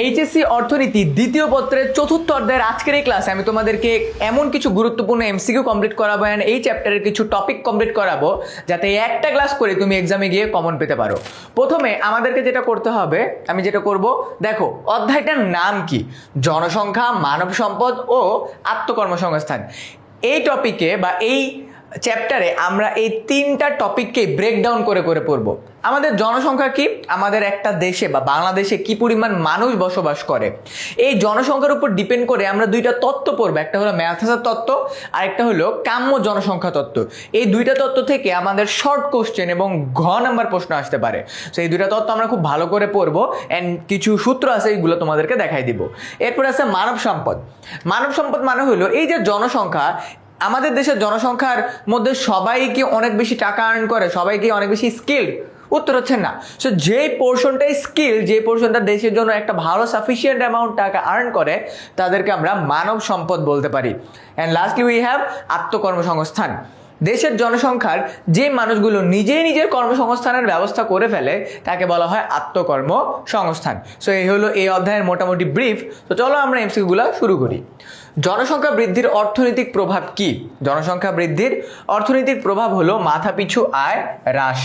HSC অর্থনীতি দ্বিতীয় পত্রের চতুর্থ অধ্যায়ের আজকের এই ক্লাসে আমি তোমাদেরকে এমন কিছু গুরুত্বপূর্ণ এমসিকিউ কমপ্লিট করাবো এন্ড এই চ্যাপ্টারের কিছু টপিক কমপ্লিট করাবো যাতে একটা ক্লাস করে তুমি এক্সামে গিয়ে কমন পেতে পারো। প্রথমে আমাদেরকে যেটা করতে হবে, আমি যেটা করব, দেখো অধ্যায়টার নাম কি? জনসংখ্যা, মানব সম্পদ ও আত্মকর্মসংস্থান। এই টপিকে বা এই চ্যাপ্টারে আমরা এই তিনটা টপিককে ব্রেকডাউন করে করে পড়ব। আমাদের জনসংখ্যা কি, আমাদের একটা দেশে বা বাংলাদেশে কি পরিমাণ মানুষ বসবাস করে, এই জনসংখ্যার উপর ডিপেন্ড করে আমরা দুইটা তত্ত্ব পড়বো। একটা হলো ম্যালথাসের তত্ত্ব আর একটা হলো কাম্য জনসংখ্যা তত্ত্ব। এই দুইটা তত্ত্ব থেকে আমাদের শর্ট কোশ্চেন এবং ঘ নাম্বার প্রশ্ন আসতে পারে। তো এই দুইটা তত্ত্ব আমরা খুব ভালো করে পড়বো অ্যান্ড কিছু সূত্র আছে, এইগুলো তোমাদেরকে দেখাই দিব। এরপর আছে মানব সম্পদ। মানব সম্পদ মানে হলো এই যে জনসংখ্যা, আমাদের দেশের জনসংখ্যার মধ্যে সবাই কি অনেক বেশি টাকা আর্ন করে, সবাই কি অনেক বেশি স্কিল্ড? উত্তর হচ্ছে না। সো যে পোর্শনটাই স্কিল, যে পোর্শনটা দেশের জন্য একটা ভালো সাফিসিয়েন্ট অ্যামাউন্ট টাকা আর্ন করে, তাদেরকে আমরা মানব সম্পদ বলতে পারি। অ্যান্ড লাস্টলি উই হ্যাভ আত্মকর্মসংস্থান। দেশের জনসংখ্যার যে মানুষগুলো নিজেই নিজের কর্মসংস্থানের ব্যবস্থা করে ফেলে তাকে বলা হয় আত্মকর্মসংস্থান। সো এই হলো এই অধ্যায়ের মোটামুটি ব্রিফ। তো চলো আমরা এমসিকিউগুলো শুরু করি। জনসংখ্যা বৃদ্ধির অর্থনৈতিক প্রভাব কি? জনসংখ্যা বৃদ্ধির অর্থনৈতিক প্রভাব হলো মাথাপিছু আয় হ্রাস।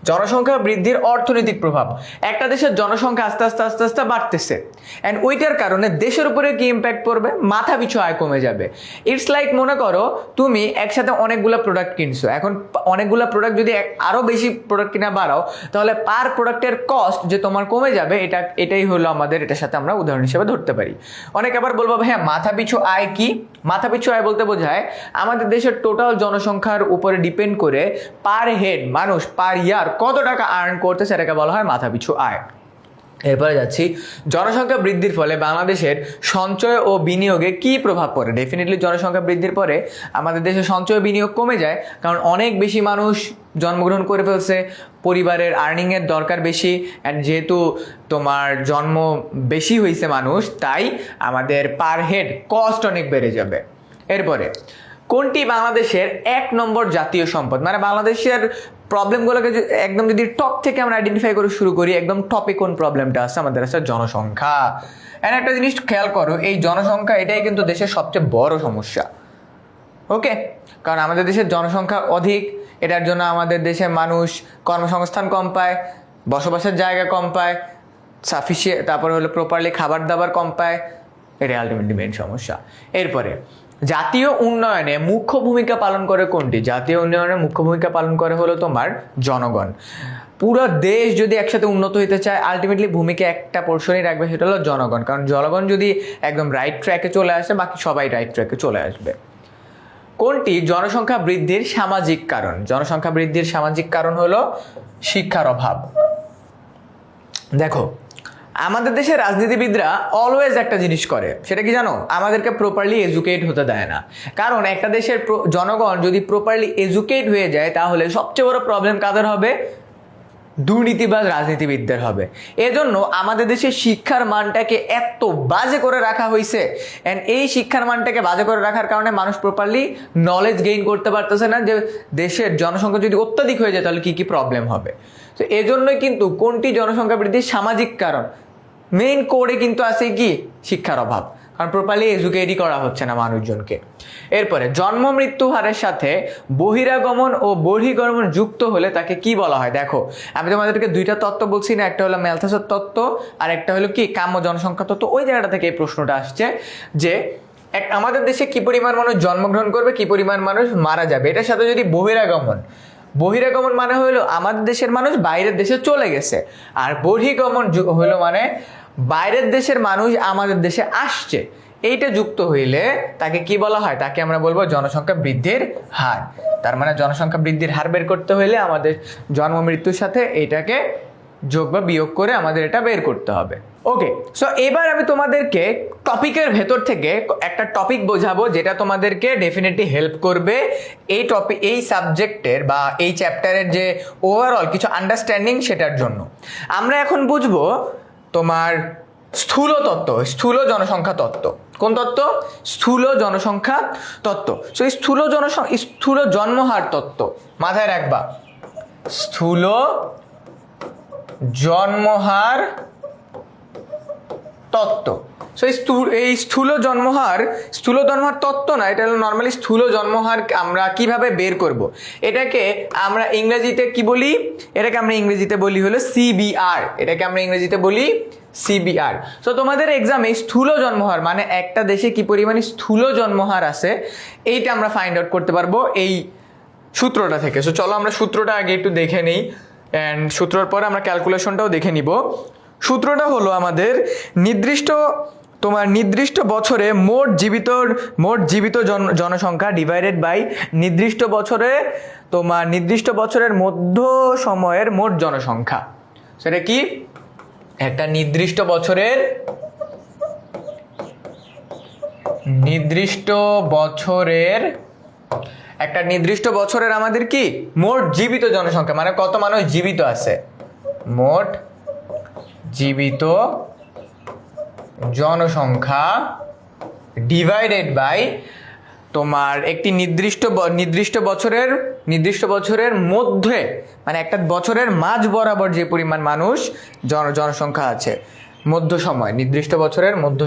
জনসংখ্যা বৃদ্ধির অর্থনৈতিক প্রভাব, একটা দেশের জনসংখ্যা আস্তে আস্তে আস্তে আস্তে বাড়তেছে অ্যান্ড ওইটার কারণে দেশের উপরে কি ইম্প্যাক্ট পড়বে? মাথাপিছু আয় কমে যাবে। ইটস লাইক, মনে করো তুমি একসাথে অনেকগুলো প্রোডাক্ট কিনছো, এখন অনেকগুলো প্রোডাক্ট যদি আরো বেশি প্রোডাক্ট কিনা বাড়াও, তাহলে পার প্রোডাক্টের কস্ট যে তোমার কমে যাবে, এটাই হলো আমাদের, এটার সাথে আমরা উদাহরণ হিসেবে ধরতে পারি। অনেকে আবার বলবো হ্যাঁ মাথাপিছু আয় কি? মাথাপিছু আয় বলতে বোঝায় আমাদের দেশের টোটাল জনসংখ্যার উপরে ডিপেন্ড করে পার হেড মানুষ পার ইয়ার কত টাকা আর্ন করতে, সেটাকে বলা হয় মাথাপিছু আয়। এরপরে যাচ্ছি, জনসংখ্যা বৃদ্ধির ফলে বাংলাদেশের সঞ্চয় ও বিনিয়োগে কি প্রভাব পড়ে? ডেফিনেটলি জনসংখ্যা বৃদ্ধির পরে আমাদের দেশে সঞ্চয় বিনিয়োগ কমে যায়, কারণ অনেক বেশি মানুষ জন্মগ্রহণ করে ফেলছে, পরিবারের আর্নিংয়ের দরকার বেশি, অ্যান্ড যেহেতু তোমার জন্ম বেশি হয়েছে মানুষ, তাই আমাদের পার হেড কস্ট অনেক বেড়ে যাবে। এরপরে কোনটি বাংলাদেশের 1 নম্বর জাতীয় সম্পদ? মানে বাংলাদেশের প্রবলেমগুলোকে একদম যদি টপ থেকে আমরা আইডেন্টিফাই করে শুরু করি, একদম টপে কোন প্রবলেমটা আছে? আমাদের আছে জনসংখ্যা। এন্ড একটা জিনিস খেয়াল করো, এই জনসংখ্যা এটাই কিন্তু দেশের সবচেয়ে বড় সমস্যা। ওকে, কারণ আমাদের দেশের জনসংখ্যা অধিক, এটার জন্য আমাদের দেশের মানুষ কর্মসংস্থান কম পায়, বসবাসের জায়গা কম পায়, সাফিসিয়েন্ট, তারপরে হলো প্রপারলি খাবার দাবার কম পায়, এটাই আলটিমেটলি মেইন সমস্যা। এরপরে জাতীয় উন্নয়নে মুখ্য ভূমিকা পালন করে কোনটি? জাতীয় উন্নয়নে মুখ্য ভূমিকা পালন করে হলো তোমার জনগণ। পুরো দেশ যদি একসাথে উন্নত হইতে চায়, আলটিমেটলি ভূমিকা একটা পোর্শনই রাখবে, সেটা হলো জনগণ। কারণ জনগণ যদি একদম রাইট ট্র্যাকে চলে আসে, বাকি সবাই রাইট ট্র্যাকে চলে আসবে। কোনটি জনসংখ্যা বৃদ্ধির সামাজিক কারণ? জনসংখ্যা বৃদ্ধির সামাজিক কারণ হলো শিক্ষার অভাব। দেখো আমাদের দেশের রাজনীতিবিদরা অলওয়েজ একটা জিনিস করে, সেটা কি জানো? আমাদেরকে প্রপারলি এডুকেট হতে দেয় না। কারণ একটা দেশের জনগণ যদি প্রপারলি এডুকেট হয়ে যায়, তাহলে সবচেয়ে বড় প্রবলেম কাদের হবে? দুর্নীতিবাজ রাজনীতিবিদদের হবে। এজন্য আমাদের দেশের শিক্ষার মানটাকে এত বাজে করে রাখা হয়েছে, অ্যান্ড এই শিক্ষার মানটাকে বাজে করে রাখার কারণে মানুষ প্রপারলি নলেজ গেইন করতে পারতেছে না যে দেশের জনসংখ্যা যদি অত্যাধিক হয়ে যায় তাহলে কি কি প্রবলেম হবে। তো এজন্যই কিন্তু কোনটি জনসংখ্যা বৃদ্ধির সামাজিক কারণ, মেইন কোডে কিন্তু আছে কি? শিক্ষার অভাব, কারণ প্রপারলি এডুকেটই করা হচ্ছে না মানুষজনকে। এরপরে জন্ম মৃত্যু হারের সাথে বহিরাগমন ও বহির্গমন যুক্ত হলে তাকে কি বলা হয়? দেখো আমি তোমাদেরকে দুইটা তত্ত্ব বলছি না, একটা হলো ম্যালথাসের তত্ত্ব আর একটা হলো কি কাম্য জনসংখ্যা তত্ত্ব। ওই জায়গাটা থেকে এই প্রশ্নটা আসছে যে আমাদের দেশে কি পরিমাণ মানুষ জন্মগ্রহণ করবে, কি পরিমাণ মানুষ মারা যাবে, এটার সাথে যদি বহিরাগমন মানে হলো আমাদের দেশের মানুষ বাইরের দেশে চলে গেছে, আর বহির্গমন হলো মানে বাইরের দেশের মানুষ আমাদের দেশে আসছে, এইটা যুক্ত হইলে তাকে কি বলা হয়? তাকে আমরা বলবো জনসংখ্যা বৃদ্ধির হার। তার মানে জনসংখ্যা বৃদ্ধির হার বের করতে হইলে আমাদের জন্ম মৃত্যুর সাথে এটাকে যোগ বা বিয়োগ করে আমাদের এটা বের করতে হবে। ওকে, সো এবার আমি তোমাদেরকে টপিকের ভেতর থেকে একটা টপিক বোঝাবো যেটা তোমাদেরকে ডেফিনেটলি হেল্প করবে এই সাবজেক্টের বা এই চ্যাপ্টারের যে ওভারঅল কিছু আন্ডারস্ট্যান্ডিং, সেটার জন্য। আমরা এখন বুঝবো তোমার স্থূল তত্ত্ব, স্থূল জনসংখ্যা তত্ত্ব। কোন তত্ত্ব? স্থূল জনসংখ্যা তত্ত্ব। সো এই স্থূল জন্মহার তত্ত্ব মাথায় রাখবা। স্থূল জন্মহার তত্ত্ব। সো এই স্থূল জন্মহার তত্ত্ব না, এটা হলো নর্মালি স্থূল জন্মহার আমরা কিভাবে বের করব। এটাকে আমরা ইংরেজিতে কি বলি? এটাকে আমরা ইংরেজিতে বলি হলো সিবিআর। সিবিআর। সো তোমাদের এক্সামে স্থূল জন্মহার মানে একটা দেশে কি পরিমাণে স্থূল জন্মহার আছে এইটা আমরা ফাইন্ড আউট করতে পারবো এই সূত্রটা থেকে। সো চলো আমরা সূত্রটা আগে একটু দেখে নিই, অ্যান্ড সূত্রের পরে আমরা ক্যালকুলেশনটাও দেখে নিব। সূত্রটা হলো আমাদের নির্দিষ্ট বছরে মোট জীবিত জনসংখ্যা ডিভাইডেড বাই নির্দিষ্ট বছরের মধ্য সময়ের মোট জনসংখ্যা। সেটা কি? একটা নির্দিষ্ট বছরের আমাদের কি মোট জীবিত জনসংখ্যা মানে কত মানুষ জীবিত আছে, মোট জীবিত জনসংখ্যা ডিভাইডেড বাই তোমার একটি নির্দিষ্ট বছরের মধ্যে মানে একটা বছরের মাঝ বরাবর যে পরিমাণ মানুষ জনসংখ্যা আছে, মধ্য সময়, নির্দিষ্ট বছরের মধ্য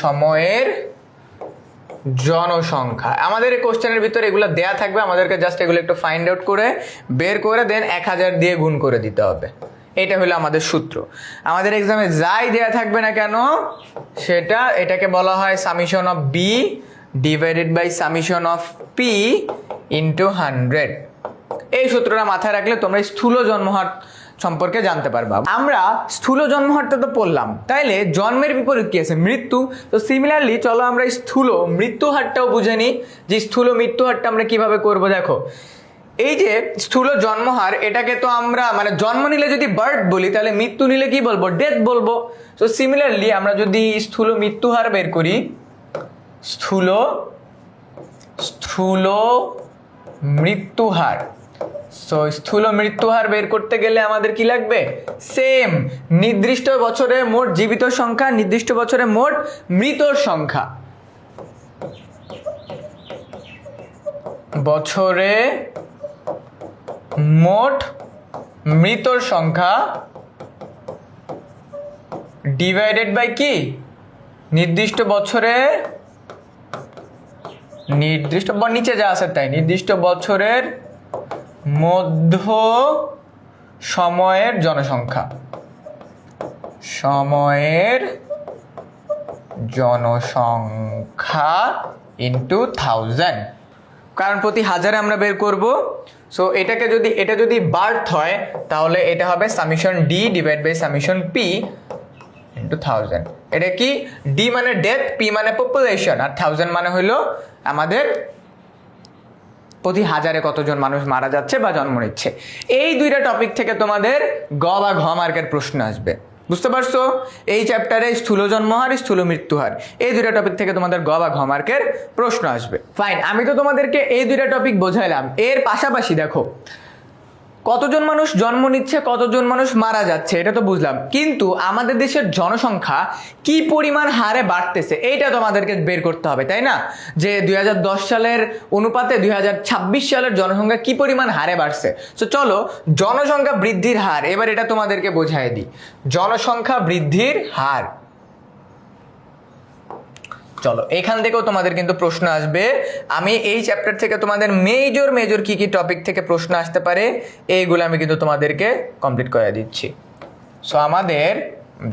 সময়ের জনসংখ্যা। আমাদের এই কোশ্চেনের ভিতরে এগুলো দেয়া থাকবে, আমাদেরকে জাস্ট এগুলো একটু ফাইন্ড আউট করে বের করে দেন 1000 দিয়ে গুণ করে দিতে হবে। এটা হলো আমাদের সূত্র। আমাদের এক্সামে যাই দেয়া থাকবে না কেন এটাকে বলা হয় summation of B divided by summation of P into 100। এই সূত্রটা মাথায় রাখলে তোমরা স্থূল জন্মহার সম্পর্কে জানতে পারবা। আমরা স্থূল জন্মহারটা তো পড়লাম, তাইলে জন্মের বিপরীত কি আছে? মৃত্যু। তো সিমিলারলি চলো আমরা স্থূল মৃত্যু হারটাও বুঝে নিই, যে স্থূল মৃত্যু হারটা আমরা কিভাবে করব। দেখো, এই যে স্থূল জন্মহার, এটাকে তো আমরা মানে জন্ম নিলে যদি বার্থ বলি, তাহলে মৃত্যু নিলে কি বলবো? ডেথ বলবো। তো সিমিলারলি আমরা যদি স্থূল মৃত্যু হার বের করি, স্থূল মৃত্যু হার, সো স্থূল মৃত্যু হার বের করতে গেলে আমাদের কি লাগবে? সেম নির্দিষ্ট বছরে মোট জীবিত সংখ্যা, নির্দিষ্ট বছরে মোট মৃতর সংখ্যা, বছরে মোট মৃতর সংখ্যা ডিভাইডেড বাই কি? নির্দিষ্ট নিচে যা আছে তাই, নির্দিষ্ট বছরের মধ্য সময়ের জনসংখ্যা ইন্টু 1000, কারণ প্রতি হাজারে আমরা বের করব। সো এটা যদি বার্থ হয় তাহলে এটা হবে summation D divide by summation P into 1000। এটা কি? ডি মানে ডেথ, পি মানে পপুলেশন, আর 1000 মানে হলো আমাদের প্রতি হাজারে কতজন মানুষ মারা যাচ্ছে বা জন্ম নিচ্ছে। এই দুইটা টপিক থেকে তোমাদের গ বা ঘ মার্কের প্রশ্ন আসবে, বুঝতে পারছো? এই চ্যাপ্টারে স্থূল জন্মহার, স্থূল মৃত্যুহার, এই দুইটা টপিক থেকে তোমাদের গ বা ঘ মার্কের প্রশ্ন আসবে। ফাইন, আমি তো তোমাদেরকে এই দুইটা টপিক বোঝাইলাম। এর পাশাপাশি দেখো কতজন মানুষ জন্ম নিচ্ছে, কতজন মানুষ মারা যাচ্ছে, এটা তো বুঝলাম, কিন্তু আমাদের দেশের জনসংখ্যা কি পরিমাণ হারে বাড়তেছে এইটা তোমাদেরকে বের করতে হবে, তাই না? যে 2010 সালের অনুপাতে 2026 সালের জনসংখ্যা কি পরিমাণ হারে বাড়ছে। তো চলো জনসংখ্যা বৃদ্ধির হার এবার এটা তোমাদেরকে বোঝাই দিই। জনসংখ্যা বৃদ্ধির হার, চলো এখান থেকেও তোমাদের কিন্তু প্রশ্ন আসবে। আমি এই চ্যাপ্টার থেকে তোমাদের মেজর কি টপিক থেকে প্রশ্ন আসতে পারে এইগুলো আমি কিন্তু তোমাদেরকে কমপ্লিট করে দিচ্ছি। সো আমাদের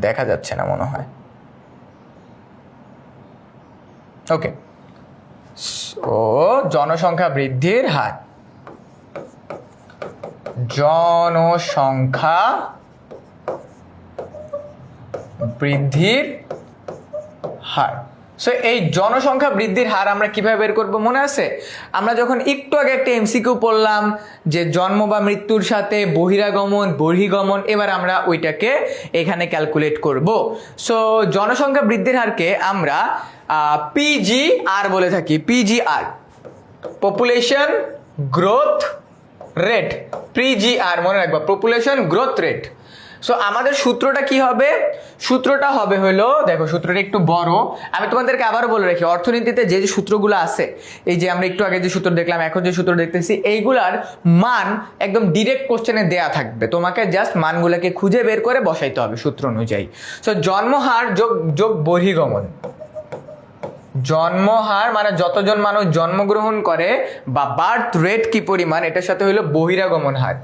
দেখা যাচ্ছে না মনে হয়, ওকে। ও জনসংখ্যা বৃদ্ধির হার, জনসংখ্যা বৃদ্ধির হার। সো এই জনসংখ্যা বৃদ্ধির হার আমরা কিভাবে বের করব মনে আছে? আমরা যখন একটু আগে একটা এমসিকিউ পড়লাম যে জন্ম বা মৃত্যুর সাথে বহিরাগমন বহির্গমন, এবার আমরা ওইটাকে এখানে ক্যালকুলেট করব। সো জনসংখ্যা বৃদ্ধির হারকে আমরা পিজিআর বলে থাকি, PGR, population growth rate, PGR মনে রাখবা, পপুলেশন গ্রোথ রেট। সো আমাদের সূত্রটা কি হবে? সূত্রটা হবে হলো, দেখো সূত্রটা একটু বড়, আমি তোমাদেরকে আবারও বলে রাখি, অর্থনীতিতে যে যে সূত্রগুলো আছে, এই যে আমরা একটু আগে যে সূত্র দেখলাম, এখন যে সূত্র দেখতেছি, এইগুলার মান একদম ডিরেক্ট কোশ্চেনে দেয়া থাকবে, তোমাকে জাস্ট মানগুলোকে খুঁজে বের করে বসাইতে হবে সূত্র অনুযায়ী। সো জন্মহার যোগ যোগ বহির্গমন, জন্মহার মানে যতজন মানুষ জন্মগ্রহণ করে বা বার্থ রেট কি পরিমাণ, এটার সাথে হলো বহিরাগমন হার,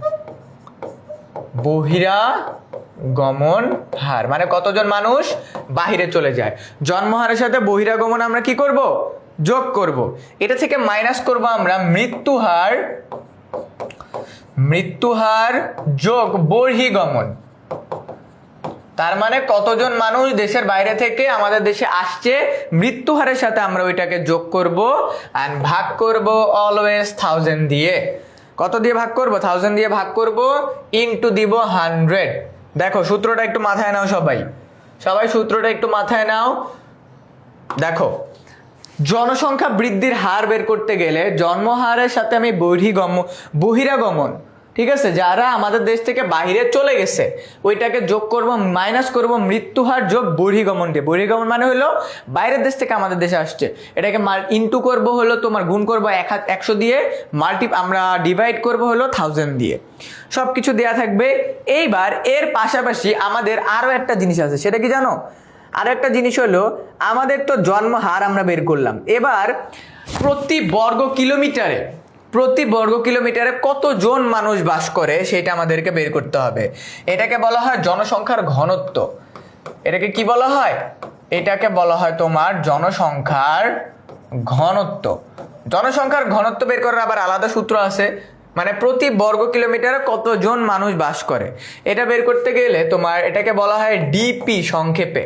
বহিরাগমন হার মানে কতজন মানুষ বাহিরে চলে যায়। জন্মহারের সাথে বহিরাগমন আমরা কি করব? যোগ করব। এটা থেকে মাইনাস করব আমরা মৃত্যুহার, মৃত্যুহার যোগ বহির্গমন, তার মানে কতজন মানুষ দেশের বাইরে থেকে আমাদের দেশে আসছে, মৃত্যু হারের সাথে আমরা ওইটাকে যোগ করব এন্ড ভাগ করব অলওয়েজ 1000 দিয়ে। কত দিয়ে ভাগ করব? 1000 দিয়ে ভাগ করব, ইনটু দিব 100। দেখো সূত্রটা একটু মাথায় নাও সবাই, সবাই সূত্রটা একটু মাথায় নাও। দেখো জনসংখ্যা বৃদ্ধির হার বের করতে গেলে জন্মহারের সাথে আমি বহিরাগমন, ঠিক আছে, যারা আমাদের দেশ থেকে বাইরে চলে গেছে ওইটাকে যোগ করব, মাইনাস করব মৃত্যুহার যোগ বহির্গমন দিয়ে। বহির্গমন মানে হলো বাইরের দেশ থেকে আমাদের দেশে আসছে, এটাকে ইনটু করব হলো তোমার গুণ করব 100 দিয়ে, আমরা ডিভাইড করব হলো 1000 দিয়ে। সব কিছু দেয়া থাকবে। এইবার এর পাশাপাশি আমাদের আরো একটা জিনিস আছে, সেটা কি জানো? আরো একটা জিনিস হলো, আমাদের তো জন্মহার আমরা বের করলাম, এবার প্রতি বর্গ কিলোমিটারে কতজন মানুষ বাস করে সেটা আমাদেরকে বের করতে হবে। এটাকে বলা হয় জনসংখ্যার ঘনত্ব। এটাকে কি বলা হয়? এটাকে বলা হয় তোমার জনসংখ্যার ঘনত্ব। জনসংখ্যার ঘনত্ব বের করার আবার আলাদা সূত্র আছে, মানে প্রতি বর্গ কিলোমিটারে কতজন মানুষ বাস করে এটা বের করতে গেলে তোমার এটাকে বলা হয় ডিপি সংক্ষেপে।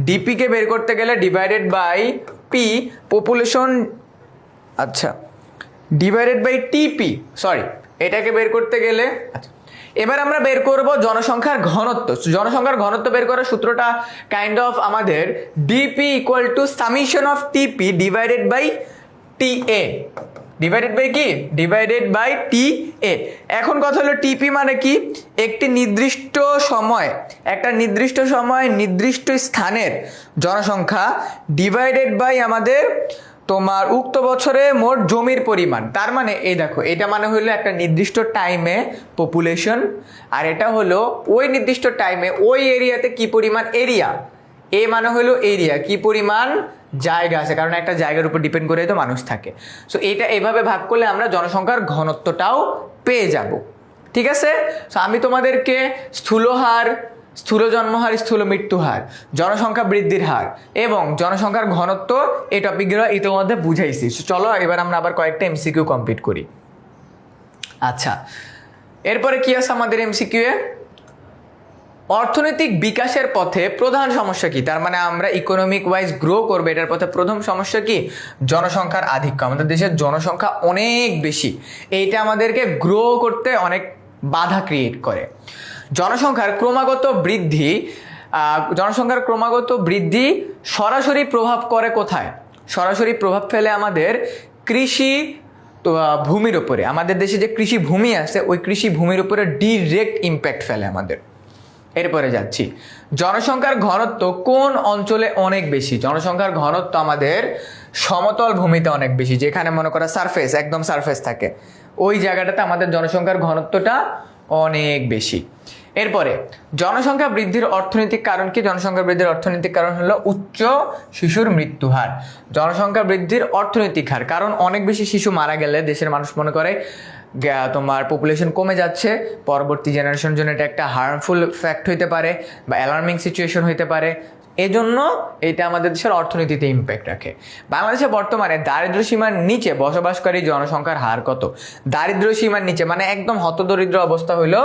ডিপি কে বের করতে গেলে ডিভাইডেড বাই পি পপুলেশন, আচ্ছা ডিভাইডেড বাই টিপি, সরি, এটাকে বের করতে গেলে, আচ্ছা এবার আমরা বের করব জনসংখ্যার ঘনত্ব। জনসংখ্যার ঘনত্ব বের করার সূত্রটা কাইন্ড অফ আমাদের DP equal to summation of TP divided by TA, divided by কি? Divided by TA. এখন কথা হলো টিপি মানে কি? একটি নির্দিষ্ট সময়, একটা নির্দিষ্ট সময় নির্দিষ্ট স্থানের জনসংখ্যা ডিভাইডেড বাই আমাদের তোমার উক্ত বছরে মোট জমির পরিমাণ। তার মানে এই দেখো, এটা মানে হলো একটা নির্দিষ্ট টাইমে পপুলেশন, আর এটা হলো ওই নির্দিষ্ট টাইমে ওই এরিয়াতে কি পরিমাণ এরিয়া, এ মানে হলো এরিয়া, কি পরিমাণ জায়গা আছে, কারণ একটা জায়গার উপর ডিপেন্ড করে তো মানুষ থাকে। সো এটা এভাবে ভাগ করলে আমরা জনসংখ্যার ঘনত্বটাও পেয়ে যাব। ঠিক আছে, সো আমি তোমাদেরকে স্থূলহার, স্থূল জন্মহার, স্থূল মৃত্যুহার, জনসংখ্যা বৃদ্ধির হার এবং জনসংখ্যার ঘনত্ব এই টপিকগুলো ইতিমধ্যে বুঝাইছি। চলো এবার আমরা আবার কয়েকটা এমসিকিউ কমপ্লিট করি। আচ্ছা, এরপরে কি আছে আমাদের এমসিকিউ এ? অর্থনৈতিক বিকাশের পথে প্রধান সমস্যা কি? তার মানে আমরা ইকোনমিক ওয়াইজ গ্রো করবো, এটার পথে প্রথম সমস্যা কি? জনসংখ্যার আধিক্য। আমাদের দেশের জনসংখ্যা অনেক বেশি, এইটা আমাদেরকে গ্রো করতে অনেক বাধা ক্রিয়েট করে। জনসংখ্যার ক্রমাগত বৃদ্ধি সরাসরি প্রভাব করে কোথায়? সরাসরি প্রভাব ফেলে আমাদের কৃষি ভূমির উপরে। আমাদের দেশে যে কৃষি ভূমি আছে ওই কৃষি ভূমির উপরে ডিরেক্ট ইম্প্যাক্ট ফেলে আমাদের। এরপরে যাচ্ছি, জনসংখ্যার ঘনত্ব কোন অঞ্চলে অনেক বেশি? জনসংখ্যার ঘনত্ব আমাদের সমতল ভূমিতে অনেক বেশি, যেখানে মনে করা সারফেস, একদম সারফেস থাকে, ওই জায়গাটাতে আমাদের জনসংখ্যার ঘনত্বটা অনেক বেশি। এরপরে জনসংখ্যা বৃদ্ধির অর্থনৈতিক কারণ কি? জনসংখ্যা বৃদ্ধির অর্থনৈতিক কারণ হলো উচ্চ শিশুর মৃত্যু হার। জনসংখ্যা বৃদ্ধির অর্থনৈতিক হার, কারণ অনেক বেশি শিশু মারা গেলে দেশের মানুষ মনে করে তোমার পপুলেশন কমে যাচ্ছে, পরবর্তী জেনারেশনের জন্য এটা একটা হার্মফুল ফ্যাক্ট হইতে পারে বা অ্যালার্মিং সিচুয়েশন হইতে পারে, এজন্য এটা আমাদের দেশের অর্থনীতিতে ইম্প্যাক্ট রাখে। বাংলাদেশে বর্তমানে দারিদ্র্য সীমার নিচে বসবাসকারী জনসংখ্যার হার কত? দারিদ্র্য সীমার নিচে মানে একদম হতদরিদ্র অবস্থা হইলো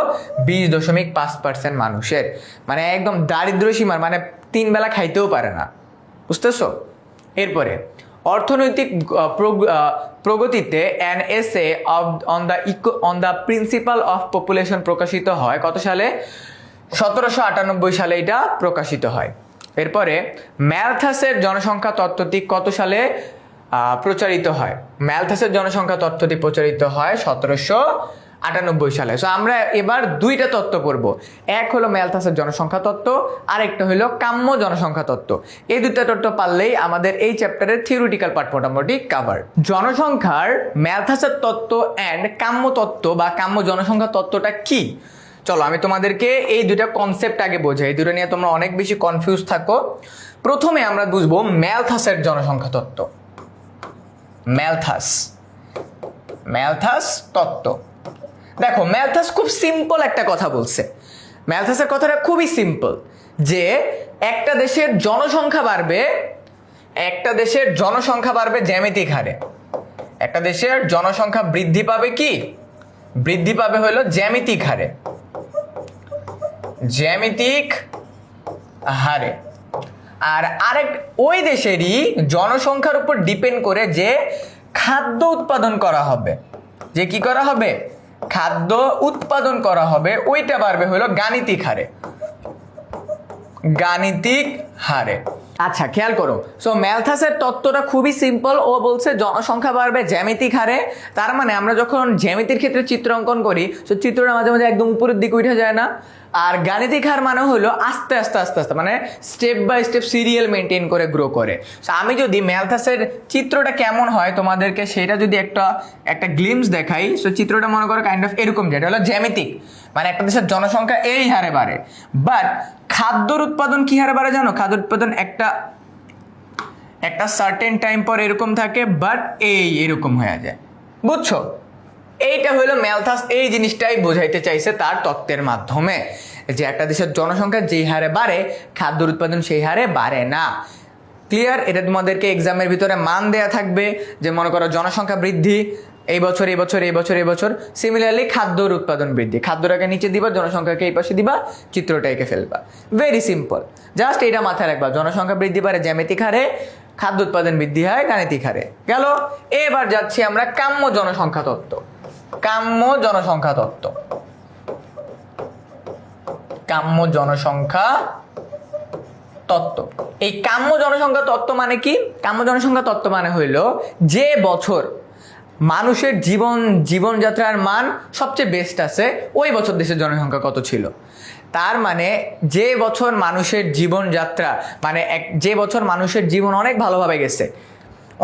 20.5% মানুষের, মানে একদম দারিদ্র্য সীমার, মানে 3 বেলা খাইতেও পারে না, বুঝতেছো? এরপরে অর্থনৈতিক প্রগতিতে an essay on the principle of population প্রকাশিত হয় কত সালে? 1798 সালে এটা প্রকাশিত হয়। এরপরে ম্যালথাসের জনসংখ্যা তত্ত্বটি কত সালে প্রচারিত হয়? ম্যালথাসের জনসংখ্যা তত্ত্বটি প্রচারিত হয় সালে। সো আমরা এবার দুইটা তত্ত্ব পড়বো, এক হলো ম্যালথাসের জনসংখ্যা তত্ত্ব, আরেকটা হলো কাম্য জনসংখ্যা তত্ত্ব। এই দুইটা তত্ত্ব পারলেই আমাদের এই চ্যাপ্টারের থিওরিটিক্যাল পার্ট মোটামুটি কাভার। জনসংখ্যার ম্যালথাসের তত্ত্ব অ্যান্ড কাম্য তত্ত্ব বা কাম্য জনসংখ্যা তত্ত্বটা কি, চলো আমি তোমাদেরকে এই দুইটা কনসেপ্ট আগে বোঝাই। এই দুটো নিয়ে তোমরা অনেক বেশি কনফিউজ থাকো। প্রথমে আমরা বুঝবো ম্যালথাসের জনসংখ্যা তত্ত্ব। ম্যালথাস তত্ত্ব, দেখো ম্যালথাস খুব সিম্পল একটা কথা বলছে। ম্যালথাসের কথাটা খুবই সিম্পল, যে একটা দেশের জনসংখ্যা বাড়বে জ্যামিতিক হারে। একটা দেশের জনসংখ্যা বৃদ্ধি পাবে কি? বৃদ্ধি পাবে হলো জ্যামিতিক হারে। আর ওই দেশেরই জনসংখ্যার উপর ডিপেন্ড করে যে খাদ্য উৎপাদন করা হবে, যে কি করা হবে, খাদ্য উৎপাদন করা হবে, ওইটা বাড়বে হলো গাণিতিক হারে। আচ্ছা খেয়াল করো, সো ম্যালথাসের তত্ত্বটা খুবই সিম্পল। ও বলছে জনসংখ্যা বাড়বে জ্যামিতিক হারে। তার মানে আমরা যখন জ্যামিতির ক্ষেত্রে চিত্র অঙ্কন করি, তো চিত্রটা মাঝে মাঝে একদম উপরের দিকে উঠে যায় না? আর গাণিতিক হার মানে হলো আস্তে আস্তে মানে step by step serial maintain করে গ্রো করে। সো আমি যদি ম্যালথাসের চিত্রটা কেমন হয় তোমাদেরকে সেটা যদি একটা গ্লিমস দেখাই, সো চিত্রটা মনে করো কাইন্ড অফ এরকম, যেটা হলো জ্যামিতিক, মানে একটা দেশের জনসংখ্যা এই হারে বাড়ে, বাট খাদ্যর উৎপাদন কি হারে বাড়ে জানো? খাদ্য উৎপাদন একটা সার্টেন টাইম পর এরকম থাকে, বাট এরকম হয়ে যায়। বুঝছো? এইটা হলো ম্যালথাস এই জিনিসটাই বোঝাইতে চাইছে তার তত্ত্বের মাধ্যমে, যে একটা দেশের জনসংখ্যা যেই হারে বাড়ে খাদ্যর উৎপাদন সেই হারে বাড়ে না। ক্লিয়ার? এটা তোমাদেরকে এক্সামের ভিতরে মান দেয়া থাকবে, যে মনে করো জনসংখ্যা বৃদ্ধি এই বছর, সিমিলারলি খাদ্যর উৎপাদন বৃদ্ধি, খাদ্যটাকে নিচে দিবা, জনসংখ্যাকে এই পাশে দিবা, চিত্রটাকে ফেলবা। ভেরি সিম্পল, জাস্ট এটা মাথায় রাখবা, জনসংখ্যা বৃদ্ধি পারে জ্যামিতিক হারে, খাদ্য উৎপাদন বৃদ্ধি হয় গাণিতিক হারে। গেল। এবার যাচ্ছি আমরা কাম্য জনসংখ্যা তত্ত্ব। কাম্য জনসংখ্যা তত্ত্ব। এই কাম্য জনসংখ্যা তত্ত্ব মানে কি? কাম্য জনসংখ্যা তত্ত্ব মানে হইল যে বছর মানুষের জীবনযাত্রার মান সবচেয়ে বেস্ট আছে, ওই বছর দেশের জনসংখ্যা কত ছিল। তার মানে যে বছর মানুষের জীবনযাত্রা, মানে যে বছর মানুষের জীবন অনেক ভালোভাবে গেছে,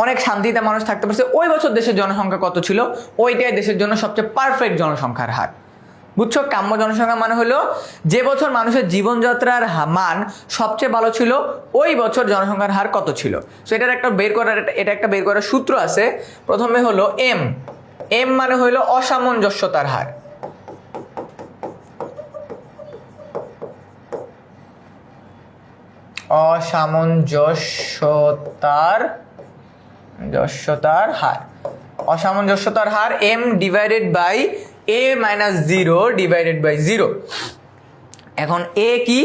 অনেক শান্তিতে মানুষ থাকতে পারছে, ওই বছর দেশের জনসংখ্যা কত ছিল, ওইটাই দেশের জন্য সবচেয়ে পারফেক্ট জনসংখ্যার হার। বুঝছো? কাম্য জনসংখ্যা মানে হলো যে বছর মানুষের জীবনযাত্রার মান সবচেয়ে ভালো ছিল, ওই বছর জনসংখ্যার হার কত ছিল। সো এটা একটা বের করার সূত্র আছে। প্রথমে হলো এম মানে হলো অসামঞ্জস্যতার হার। অসামঞ্জস্যতার হার m divided by a minus 0 divided by 0। এখন a কি?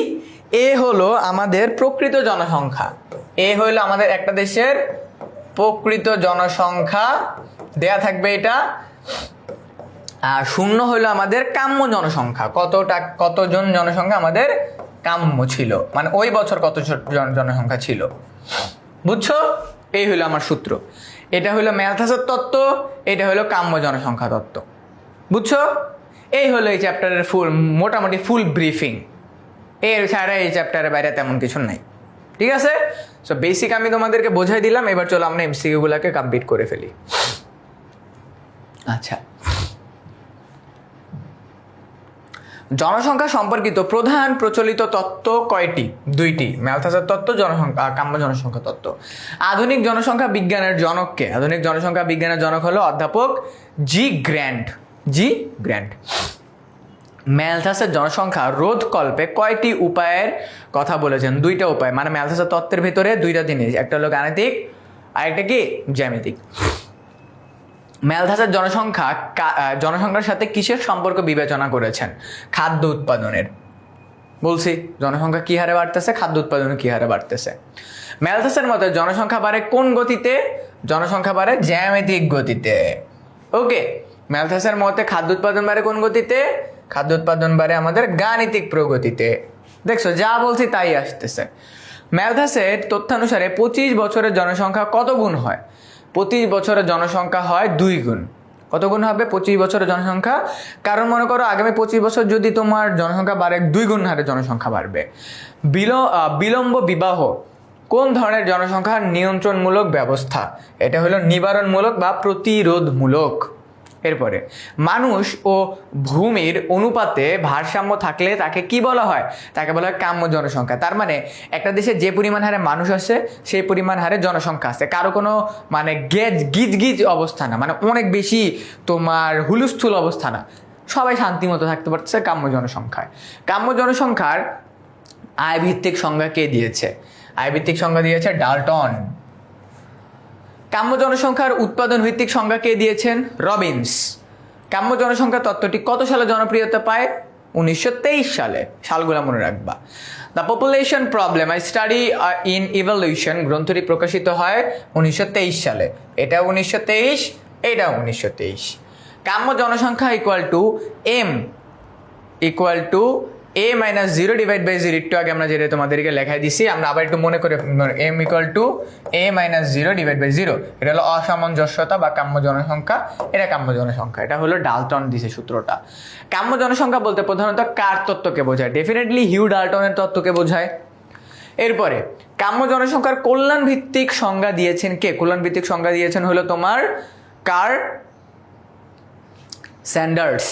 a হলো আমাদের প্রকৃত জনসংখ্যা। a হলো আমাদের একটা দেশের প্রকৃত জনসংখ্যা, দেয়া থাকবে এটা। আর 0 হলো আমাদের কাম্য জনসংখ্যা, কতজন জনসংখ্যা আমাদের কাম্য ছিল, মানে ওই বছর কত জনসংখ্যা ছিল। বুঝছো? এই হলো আমার সূত্র। এটা হলো ম্যালথাসের তত্ত্ব, এটা হলো কাম্য জনসংখ্যা তত্ত্ব। বুঝছো? এই হলো এই চ্যাপ্টারের মোটামুটি ফুল ব্রিফিং। এর ছাড়া এই চ্যাপ্টারের বাইরে তেমন কিছু নাই। ঠিক আছে? সো বেসিক আমি তোমাদেরকে বোঝাই দিলাম। এবার চলো আমরা এমসিকিউ গুলাকে কমপ্লিট করে ফেলি। আচ্ছা, জনসংখ্যা সম্পর্কিত প্রধান প্রচলিত তত্ত্ব কয়টি? দুইটি, ম্যালথাসের তত্ত্ব, কাম্য জনসংখ্যা তত্ত্ব। আধুনিক জনসংখ্যা বিজ্ঞানের জনক কে? আধুনিক জনসংখ্যা বিজ্ঞানের জনক হলো অধ্যাপক জি গ্র্যান্ট। ম্যালথাসের জনসংখ্যা রোধকল্পে কয়টি উপায়ের কথা বলেছেন? দুইটা উপায়, মানে ম্যালথাসের তত্ত্বের ভিতরে দুইটা জিনিস, একটা হলো গাণিতিক আর একটা কি জ্যামিতিক। ম্যালথাসের জনসংখ্যার সাথে কিসের সম্পর্ক বিবেচনা করেছেন? খাদ্য উৎপাদনের। বলছি জনসংখ্যা কি হারে বাড়তেছে, খাদ্য উৎপাদন কি হারে বাড়তেছে। ম্যালথাসের মতে জনসংখ্যা বাড়ে কোন গতিতে? জনসংখ্যা বাড়ে জ্যামিতিক গতিতে। ওকে, ম্যালথাসের মতে খাদ্য উৎপাদন বাড়ে কোন গতিতে? খাদ্য উৎপাদন বাড়ে আমাদের গাণিতিক প্রগতিতে। দেখছো, যা বলছি তাই আসতেছে। ম্যালথাসের তথ্যানুসারে 25 বছরের জনসংখ্যা কত গুণ হয়? 25 বছরের জনসংখ্যা হয় 2 গুণ। কত গুণ হবে? 25 বছরের জনসংখ্যা। কারণ মনে করো আগামী 25 বছর যদি তোমার জনসংখ্যা বাড়ে, 2 গুণ হারে জনসংখ্যা বাড়বে। বিলম্ব বিবাহ কোন ধরনের জনসংখ্যা নিয়ন্ত্রণমূলক ব্যবস্থা? এটা হলো নিবারণমূলক বা প্রতিরোধমূলক। এরপরে মানুষ ও ভূমির অনুপাতে ভারসাম্য থাকলে তাকে কি বলা হয়? তাকে বলা হয় কাম্য জনসংখ্যা। তার মানে একটা দেশে যে পরিমাণ হারে মানুষ আছে সেই পরিমাণ হারে জনসংখ্যা আছে, কারো কোনো মানে গিজ অবস্থা না, মানে অনেক বেশি তোমার হুলস্থুল অবস্থা না, সবাই শান্তিমতো থাকতে পারছে কাম্য জনসংখ্যায়। কাম্য জনসংখ্যার আয়ভিত্তিক সংজ্ঞা কে দিয়েছে? আয়ভিত্তিক সংজ্ঞা দিয়েছে ডাল্টন। কাম্য জনসংখ্যার উৎপাদন ভিত্তিক সংজ্ঞা কে দিয়েছেন? রবিনস। কাম্য জনসংখ্যা তত্ত্বটি কত সালে জনপ্রিয়তা পায়? 1923 সালে। সালগুলো মনে রাখবা। The population problem I study in evolution গ্রন্থটি প্রকাশিত হয় 1923 সালে। এটা 1923, এটাও 1923। কাম্য জনসংখ্যা equal to a minus 0 divide by 0। একটু আগে আমরা যেটা তোমাদেরকে লেখাই দিছি, আমরা আবার একটু মনে করে m equal to a minus 0 divide by 0। এটা হলো অসামঞ্জস্যতা বা কাম্য জনসংখ্যা, এটা কাম্য জনসংখ্যা। এটা হলো ডাল্টন দিছে সূত্রটা। কাম্য জনসংখ্যা বলতে প্রধানত কার তত্ত্বকে বোঝায়? ডেফিনেটলি হিউ ডাল্টনের তত্ত্বকে বোঝায়। এরপরে কাম্য জনসংখ্যার কল্যাণ ভিত্তিক সংজ্ঞা দিয়েছেন কে? কল্যাণ ভিত্তিক সংজ্ঞা দিয়েছেন হলো তোমার কার্ল স্যান্ডার্স।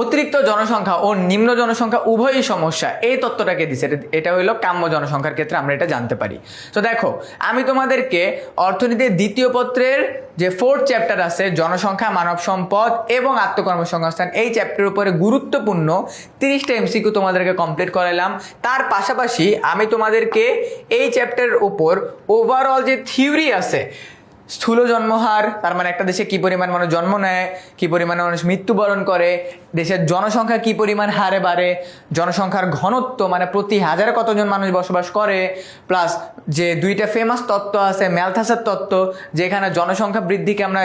অতিরিক্ত জনসংখ্যা ও নিম্ন জনসংখ্যা উভয়ই সমস্যা, এই তত্ত্বটাকে দিচ্ছে। এটা হলো কাম্য জনসংখ্যার ক্ষেত্রে আমরা এটা জানতে পারি। তো দেখো, আমি তোমাদেরকে অর্থনীতির দ্বিতীয় পত্রের যে 4th চ্যাপ্টার আছে, জনসংখ্যা, মানব সম্পদ এবং আত্মকর্মসংস্থান, এই চ্যাপ্টারের উপরে গুরুত্বপূর্ণ 30টা এমসিকিউ তোমাদেরকে কমপ্লিট করালাম। তার পাশাপাশি আমি তোমাদেরকে এই চ্যাপ্টারের উপর ওভারঅল যে থিওরি আছে, স্থূল জন্মহার, তার মানে একটা দেশে কি পরিমাণ মানুষ জন্ম নেয়, কি পরিমাণ মানুষ মৃত্যুবরণ করে, দেশের জনসংখ্যা কি পরিমাণ হারে বাড়ে, জনসংখ্যার ঘনত্ব মানে প্রতি হাজারে কতজন মানুষ বসবাস করে, প্লাস যে 2টা ফেমাস তত্ত্ব আছে, ম্যালথাসের তত্ত্ব, যেখানে জনসংখ্যা বৃদ্ধিকে আমরা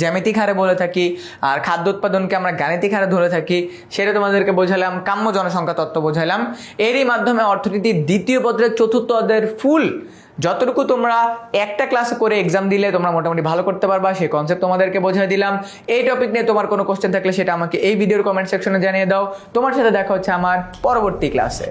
জ্যামিতিক হারে বলে থাকি আর খাদ্য উৎপাদনকে আমরা গাণিতিক হারে ধরে থাকি, সেটা তোমাদেরকে বোঝালাম। কাম্য জনসংখ্যা তত্ত্ব বোঝালাম। এরই মাধ্যমে অর্থনীতির দ্বিতীয় পত্রের 4th অধ্যায়ের ফুল যতটুকু তোমরা একটা ক্লাসে করে এক্সাম দিলে তোমরা মোটামুটি ভালো করতে পারবা, সেই কনসেপ্ট তোমাদেরকে বোঝাই দিলাম। এই টপিক নিয়ে তোমার কোনো কোশ্চেন থাকলে সেটা আমাকে এই ভিডিওর কমেন্ট সেকশনে জানিয়ে দাও। তোমার সাথে দেখা হচ্ছে আমার পরবর্তী ক্লাসে।